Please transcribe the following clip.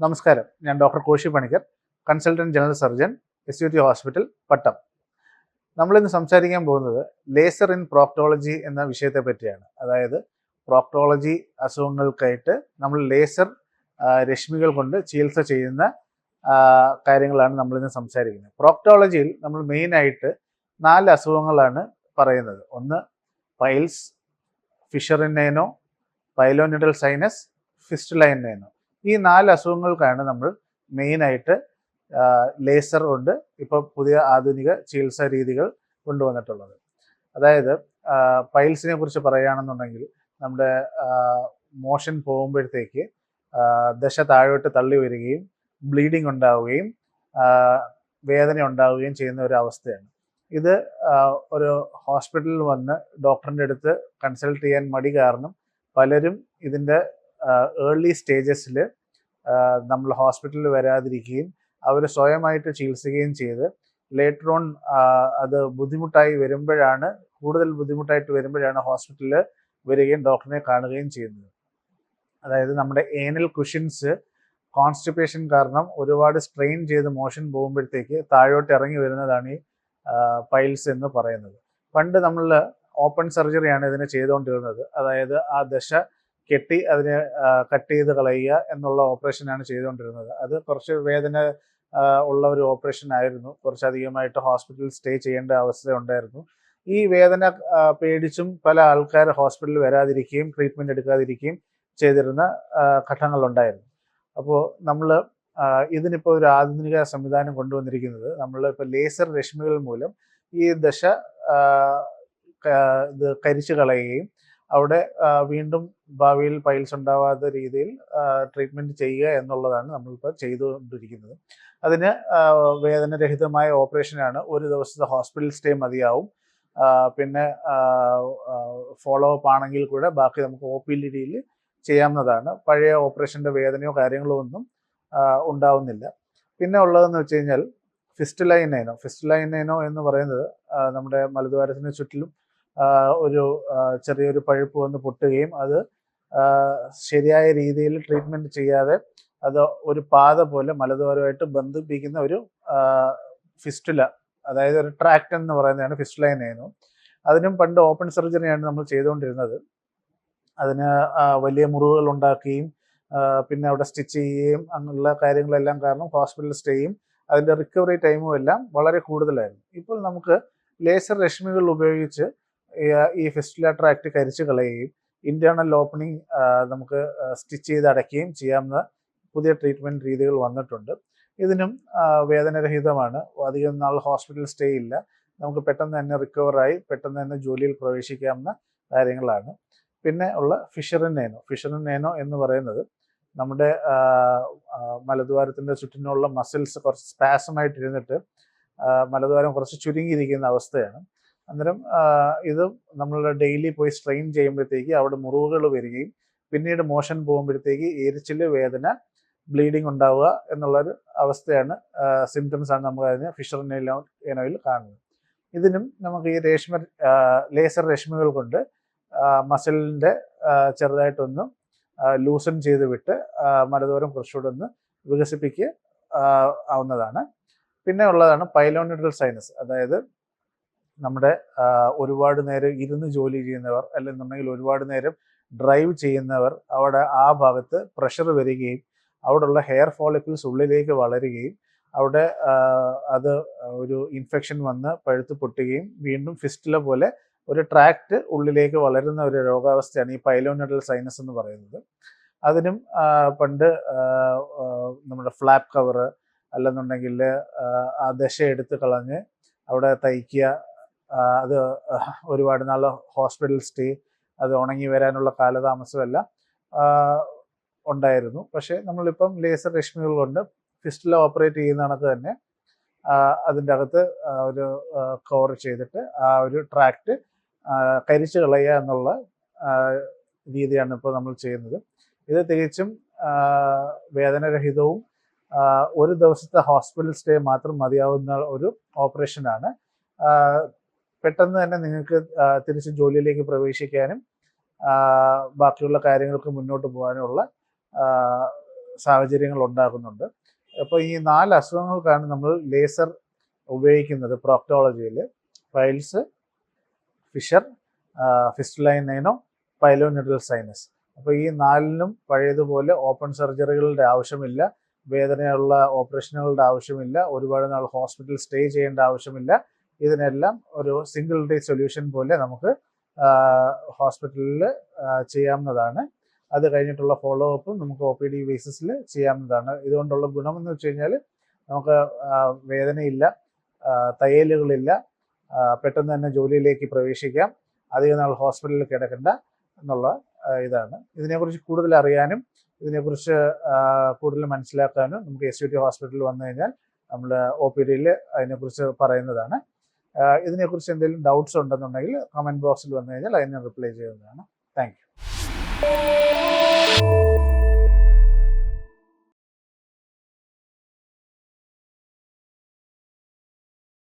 നമസ്കാരം. ഞാൻ doctor Koshy Panicker, consultant general surgeon, SUT hospital, Pattom. നമ്മളിന്ന് സംസാരിക്കാൻ പോകുന്നത് ലേസർ ഇൻ പ്രോക്ടോളജി എന്ന വിഷയത്തെ പറ്റിയാണ്. അതായത് പ്രോക്ടോളജി അസുഖങ്ങൾക്കായിട്ട് നമ്മൾ ലേസർ രശ്മികൾ കൊണ്ട് ചികിത്സ ചെയ്യുന്ന കാര്യങ്ങളാണ് നമ്മളിന്ന് സംസാരിക്കുന്നത്. പ്രോക്ടോളജിയിൽ നമ്മൾ മെയിനായിട്ട് 4 അസുഖങ്ങളാണ് പറയുന്നത്. ഒന്ന് piles, fissure in ano, pilonidal sinus, fistula in ano. ഈ 4 അസുഖങ്ങൾക്കാണ് നമ്മൾ മെയിനായിട്ട് ലേസർ കൊണ്ട് ഇപ്പോൾ പുതിയ ആധുനിക ചികിത്സാ രീതികൾ കൊണ്ടുവന്നിട്ടുള്ളത്. അതായത് പൈൽസിനെ കുറിച്ച് പറയുകയാണെന്നുണ്ടെങ്കിൽ നമ്മുടെ മോഷൻ പോകുമ്പോഴത്തേക്ക് ദശ താഴോട്ട് തള്ളി വരികയും ബ്ലീഡിങ് ഉണ്ടാവുകയും വേദന ഉണ്ടാവുകയും ചെയ്യുന്ന ഒരു അവസ്ഥയാണ്. ഇത് ഒരു ഹോസ്പിറ്റലിൽ വന്ന് ഡോക്ടറിൻ്റെ അടുത്ത് കൺസൾട്ട് ചെയ്യാൻ മടി കാരണം പലരും ഇതിൻ്റെ ഏർലി സ്റ്റേജസിൽ നമ്മൾ ഹോസ്പിറ്റലിൽ വരാതിരിക്കുകയും അവർ സ്വയമായിട്ട് ചികിത്സിക്കുകയും ചെയ്ത് ലേറ്റർ ഓൺ അത് കൂടുതൽ ബുദ്ധിമുട്ടായിട്ട് വരുമ്പോഴാണ് ഹോസ്പിറ്റലിൽ വരികയും ഡോക്ടറിനെ കാണുകയും ചെയ്യുന്നത്. അതായത് നമ്മുടെ ഏനൽ കുഷ്യൻസ് കോൺസ്റ്റിപ്പേഷൻ കാരണം ഒരുപാട് സ്ട്രെയിൻ ചെയ്ത് മോഷൻ പോകുമ്പോഴത്തേക്ക് താഴോട്ട് ഇറങ്ങി വരുന്നതാണ് ഈ പൈൽസ് എന്ന് പറയുന്നത്. പണ്ട് നമ്മൾ ഓപ്പൺ സർജറിയാണ് ഇതിനെ ചെയ്തുകൊണ്ടിരുന്നത്. അതായത് ആ ദശ കെട്ടി അതിനെ കട്ട് ചെയ്ത് കളയുക എന്നുള്ള ഓപ്പറേഷനാണ് ചെയ്തുകൊണ്ടിരുന്നത്. അത് കുറച്ച് വേദന ഉള്ള ഒരു ഓപ്പറേഷൻ ആയിരുന്നു. കുറച്ചധികമായിട്ട് ഹോസ്പിറ്റലിൽ സ്റ്റേ ചെയ്യേണ്ട അവസ്ഥ ഉണ്ടായിരുന്നു. ഈ വേദന പേടിച്ചും പല ആൾക്കാർ ഹോസ്പിറ്റലിൽ വരാതിരിക്കുകയും ട്രീറ്റ്മെൻറ്റ് എടുക്കാതിരിക്കുകയും ചെയ്തിരുന്ന ഘട്ടങ്ങളുണ്ടായിരുന്നു. അപ്പോൾ നമ്മൾ ഇതിനിപ്പോൾ ഒരു ആധുനിക സംവിധാനം കൊണ്ടുവന്നിരിക്കുന്നത് നമ്മളിപ്പോൾ ലേസർ രശ്മികൾ മൂലം ഈ ദശ ഇത് കരിച്ചു കളയുകയും അവിടെ വീണ്ടും ഭാവിയിൽ പൈൽസ് ഉണ്ടാവാത്ത രീതിയിൽ ട്രീറ്റ്മെൻറ്റ് ചെയ്യുക എന്നുള്ളതാണ് നമ്മളിപ്പോൾ ചെയ്തുകൊണ്ടിരിക്കുന്നത്. അതിന് വേദനരഹിതമായ ഓപ്പറേഷനാണ്. ഒരു ദിവസത്തെ ഹോസ്പിറ്റൽ സ്റ്റേ മതിയാവും. പിന്നെ ഫോളോ അപ്പ് ആണെങ്കിൽ കൂടെ ബാക്കി നമുക്ക് OPDയിൽ ചെയ്യാവുന്നതാണ്. പഴയ ഓപ്പറേഷൻ്റെ വേദനയോ കാര്യങ്ങളോ ഒന്നും ഉണ്ടാവുന്നില്ല. പിന്നെ ഉള്ളതെന്ന് വെച്ച് കഴിഞ്ഞാൽ ഫിസ്റ്റുല ഇൻ നേനോ. ഫിസ്റ്റുല ഇൻ നേനോ എന്ന് പറയുന്നത് നമ്മുടെ മലദ്വാരത്തിന് ചുറ്റിലും ഒരു ചെറിയൊരു പഴുപ്പ് വന്ന് പൊട്ടുകയും അത് ശരിയായ രീതിയിൽ ട്രീറ്റ്മെൻറ്റ് ചെയ്യാതെ അത് ഒരു പാത പോലെ മലദ്വാരമായിട്ട് ബന്ധിപ്പിക്കുന്ന ഒരു ഫിസ്റ്റുല, അതായത് ഒരു ട്രാക്ട് എന്ന് പറയുന്നതാണ് ഫിസ്റ്റുല ഇൻ നേനോ. അതിനും പണ്ട് ഓപ്പൺ സർജറിയാണ് നമ്മൾ ചെയ്തുകൊണ്ടിരുന്നത്. അതിന് വലിയ മുറിവുകൾ ഉണ്ടാക്കുകയും പിന്നെ അവിടെ സ്റ്റിച്ച് ചെയ്യുകയും അങ്ങനെയുള്ള കാര്യങ്ങളെല്ലാം കാരണം ഹോസ്പിറ്റൽ സ്റ്റേയും അതിൻ്റെ റിക്കവറി ടൈമും എല്ലാം വളരെ കൂടുതലായിരുന്നു. ഇപ്പോൾ നമുക്ക് ലേസർ രശ്മികൾ ഉപയോഗിച്ച് ഈ ഫിസ്റ്റുല ട്രാക്ട് കരിച്ചു കളയുകയും ഇന്റേണൽ ഓപ്പണിംഗ് നമുക്ക് സ്റ്റിച്ച് ചെയ്ത് അടയ്ക്കുകയും ചെയ്യാവുന്ന പുതിയ ട്രീറ്റ്മെൻറ്റ് രീതികൾ വന്നിട്ടുണ്ട്. ഇതിനും വേദനരഹിതമാണ്. അധികം നാൾ ഹോസ്പിറ്റൽ സ്റ്റേ ഇല്ല. നമുക്ക് പെട്ടെന്ന് തന്നെ റിക്കവറായി പെട്ടെന്ന് തന്നെ ജോലിയിൽ പ്രവേശിക്കാവുന്ന കാര്യങ്ങളാണ്. പിന്നെ ഉള്ള ഫിഷർ ഇൻ നേനോ. ഫിഷർ ഇൻ നേനോ എന്ന് പറയുന്നത് നമ്മുടെ മലദ്വാരത്തിൻ്റെ ചുറ്റിനുള്ള മസിൽസ് കുറച്ച് സ്പാസമായിട്ടിരുന്നിട്ട് മലദ്വാരം കുറച്ച് ചുരുങ്ങിയിരിക്കുന്ന അവസ്ഥയാണ്. അന്നേരം ഇത് നമ്മൾ ഡെയിലി പോയി സ്ട്രെയിൻ ചെയ്യുമ്പോഴത്തേക്ക് അവിടെ മുറിവുകൾ വരികയും പിന്നീട് മോഷൻ പോകുമ്പോഴത്തേക്ക് എരിച്ചിൽ, വേദന, ബ്ലീഡിങ് ഉണ്ടാവുക എന്നുള്ളൊരു അവസ്ഥയാണ്, സിംറ്റംസ് ആണ് നമുക്ക് അതിന് ഫിഷർ ഇൻ നേനോയിൽ കാണുന്നത്. ഇതിനും നമുക്ക് ഈ ലേസർ രശ്മികൾ കൊണ്ട് മസിലിൻ്റെ ചെറുതായിട്ടൊന്ന് ലൂസൺ ചെയ്ത് വിട്ട് മലദ്വാരം കുറച്ചുകൂടെ ഒന്ന് വികസിപ്പിക്കുക ആവുന്നതാണ്. പിന്നെ ഉള്ളതാണ് പൈലോനിഡൽ സൈനസ്. അതായത് നമ്മുടെ ഒരുപാട് നേരം ഇരുന്ന് ജോലി ചെയ്യുന്നവർ അല്ലെന്നുണ്ടെങ്കിൽ ഒരുപാട് നേരം ഡ്രൈവ് ചെയ്യുന്നവർ അവിടെ ആ ഭാഗത്ത് പ്രഷർ വരികയും അവിടെയുള്ള ഹെയർ ഫോളിക്കിൾസ് ഉള്ളിലേക്ക് വളരുകയും അവിടെ അത് ഒരു ഇൻഫെക്ഷൻ വന്ന് പഴുത്ത് പൊട്ടുകയും വീണ്ടും ഫിസ്റ്റുല പോലെ ഒരു ട്രാക്ട് ഉള്ളിലേക്ക് വളരുന്ന ഒരു രോഗാവസ്ഥയാണ് ഈ പൈലോനിഡൽ സൈനസ് എന്ന് പറയുന്നത്. അതിനും പണ്ട് നമ്മുടെ ഫ്ലാപ്പ് കവർ അല്ലെന്നുണ്ടെങ്കിൽ ആ ദശ എടുത്ത് കളഞ്ഞ് അവിടെ തയ്ക്കുക, അത് ഒരുപാട് നാൾ ഹോസ്പിറ്റൽ സ്റ്റേ, അത് ഉണങ്ങി വരാനുള്ള കാലതാമസമെല്ലാം ഉണ്ടായിരുന്നു. പക്ഷേ നമ്മളിപ്പം ലേസർ രശ്മികൾ കൊണ്ട് ഫിസ്റ്റുല ഓപ്പറേറ്റ് ചെയ്യുന്ന കണക്ക് തന്നെ അതിൻ്റെ അകത്ത് ഒരു കവർ ചെയ്തിട്ട് ആ ഒരു ട്രാക്ട് കരിച്ചു കളയുക എന്നുള്ള രീതിയാണ് ഇപ്പോൾ നമ്മൾ ചെയ്യുന്നത്. ഇത് തികച്ചും വേദനരഹിതവും ഒരു ദിവസത്തെ ഹോസ്പിറ്റൽ സ്റ്റേ മാത്രം മതിയാവുന്ന ഒരു ഓപ്പറേഷനാണ്. പെട്ടെന്ന് തന്നെ നിങ്ങൾക്ക് തിരിച്ച് ജോലിയിലേക്ക് പ്രവേശിക്കാനും ബാക്കിയുള്ള കാര്യങ്ങൾക്ക് മുന്നോട്ട് പോകാനുള്ള സാഹചര്യങ്ങൾ ഉണ്ടാകുന്നുണ്ട്. അപ്പോൾ ഈ 4 അസുഖങ്ങൾക്കാണ് നമ്മൾ ലേസർ ഉപയോഗിക്കുന്നത് പ്രോക്ടോളജിയിൽ. Piles, fissure, fistula in ano, pilonidal sinus. അപ്പോൾ ഈ 4നും പഴയതുപോലെ ഓപ്പൺ സർജറികളുടെ ആവശ്യമില്ല, വേദനയുള്ള ഓപ്പറേഷനുകളുടെ ആവശ്യമില്ല, ഒരുപാട് നാൾ ഹോസ്പിറ്റൽ സ്റ്റേ ചെയ്യേണ്ട ആവശ്യമില്ല. ഇതിനെല്ലാം ഒരു സിംഗിൾ ഡേ സൊല്യൂഷൻ പോലെ നമുക്ക് ഹോസ്പിറ്റലിൽ ചെയ്യാവുന്നതാണ്. അത് കഴിഞ്ഞിട്ടുള്ള ഫോളോ അപ്പും നമുക്ക് OPD ബേസിസിൽ ചെയ്യാവുന്നതാണ്. ഇതുകൊണ്ടുള്ള ഗുണമെന്ന് വെച്ച് കഴിഞ്ഞാൽ നമുക്ക് വേദനയില്ല, തയ്യലുകളില്ല, പെട്ടെന്ന് തന്നെ ജോലിയിലേക്ക് പ്രവേശിക്കാം, അധികം നാൾ ഹോസ്പിറ്റലിൽ കിടക്കണ്ട എന്നുള്ള ഇതാണ്. ഇതിനെക്കുറിച്ച് കൂടുതൽ അറിയാനും ഇതിനെക്കുറിച്ച് കൂടുതൽ മനസ്സിലാക്കാനും നമുക്ക് SUT ഹോസ്പിറ്റലിൽ വന്നു കഴിഞ്ഞാൽ നമ്മൾ OPDയിൽ അതിനെക്കുറിച്ച് പറയുന്നതാണ്. ഇതിനെക്കുറിച്ച് എന്തെങ്കിലും ഡൗട്ട്സ് ഉണ്ടെന്നുണ്ടെങ്കിൽ കമൻറ്റ് ബോക്സിൽ വന്നു കഴിഞ്ഞാൽ അതിന് റിപ്ലൈ ചെയ്യുന്നതാണ്. Thank you.